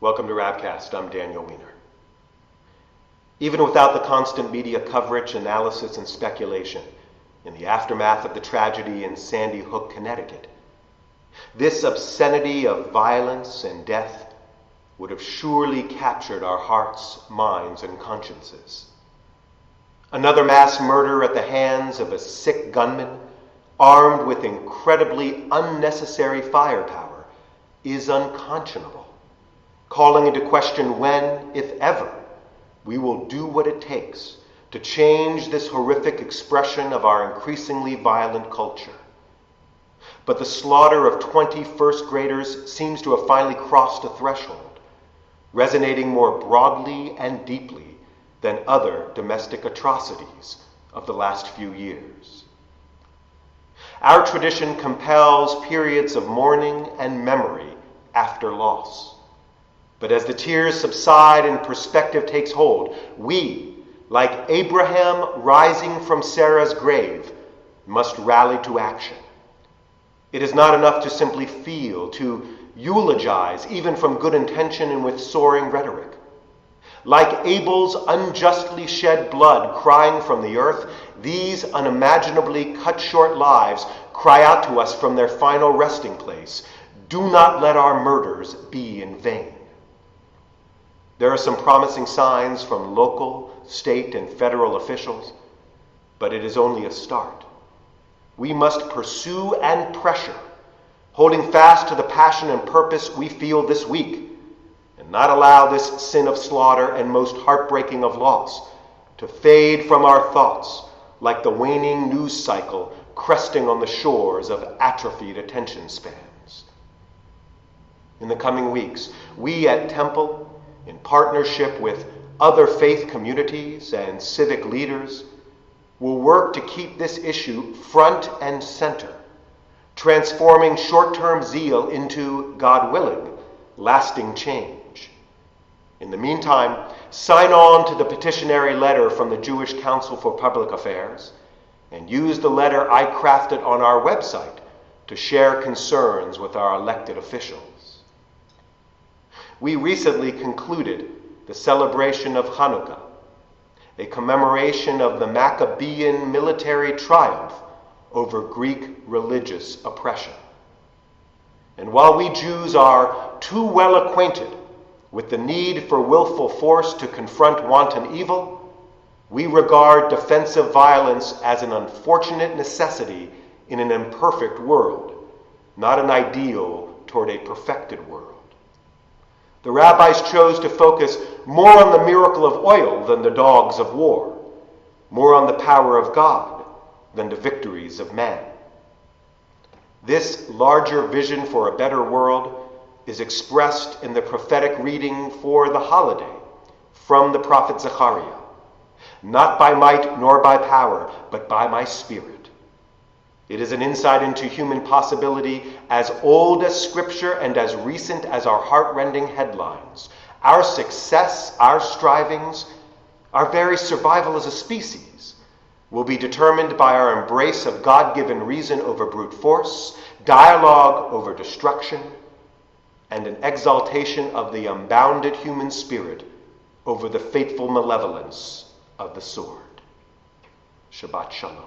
Welcome to Rabcast. I'm Daniel Wiener. Even without the constant media coverage, analysis, and speculation in the aftermath of the tragedy in Sandy Hook, Connecticut, this obscenity of violence and death would have surely captured our hearts, minds, and consciences. Another mass murder at the hands of a sick gunman armed with incredibly unnecessary firepower is unconscionable, calling into question when, if ever, we will do what it takes to change this horrific expression of our increasingly violent culture. But the slaughter of 20 first graders seems to have finally crossed a threshold, resonating more broadly and deeply than other domestic atrocities of the last few years. Our tradition compels periods of mourning and memory after loss. But as the tears subside and perspective takes hold, we, like Abraham rising from Sarah's grave, must rally to action. It is not enough to simply feel, to eulogize, even from good intention and with soaring rhetoric. Like Abel's unjustly shed blood crying from the earth, these unimaginably cut short lives cry out to us from their final resting place. Do not let our murders be in vain. There are some promising signs from local, state, and federal officials, but it is only a start. We must pursue and pressure, holding fast to the passion and purpose we feel this week, and not allow this sin of slaughter and most heartbreaking of loss to fade from our thoughts like the waning news cycle cresting on the shores of atrophied attention spans. In the coming weeks, we at Temple, in partnership with other faith communities and civic leaders, will work to keep this issue front and center, transforming short-term zeal into, God willing, lasting change. In the meantime, sign on to the petitionary letter from the Jewish Council for Public Affairs and use the letter I crafted on our website to share concerns with our elected officials. We recently concluded the celebration of Hanukkah, a commemoration of the Maccabean military triumph over Greek religious oppression. And while we Jews are too well acquainted with the need for willful force to confront wanton evil, we regard defensive violence as an unfortunate necessity in an imperfect world, not an ideal toward a perfected world. The rabbis chose to focus more on the miracle of oil than the dogs of war, more on the power of God than the victories of man. This larger vision for a better world is expressed in the prophetic reading for the holiday from the prophet Zechariah. Not by might nor by power, but by my Spirit. It is an insight into human possibility as old as Scripture and as recent as our heart-rending headlines. Our success, our strivings, our very survival as a species will be determined by our embrace of God-given reason over brute force, dialogue over destruction, and an exaltation of the unbounded human spirit over the fateful malevolence of the sword. Shabbat Shalom.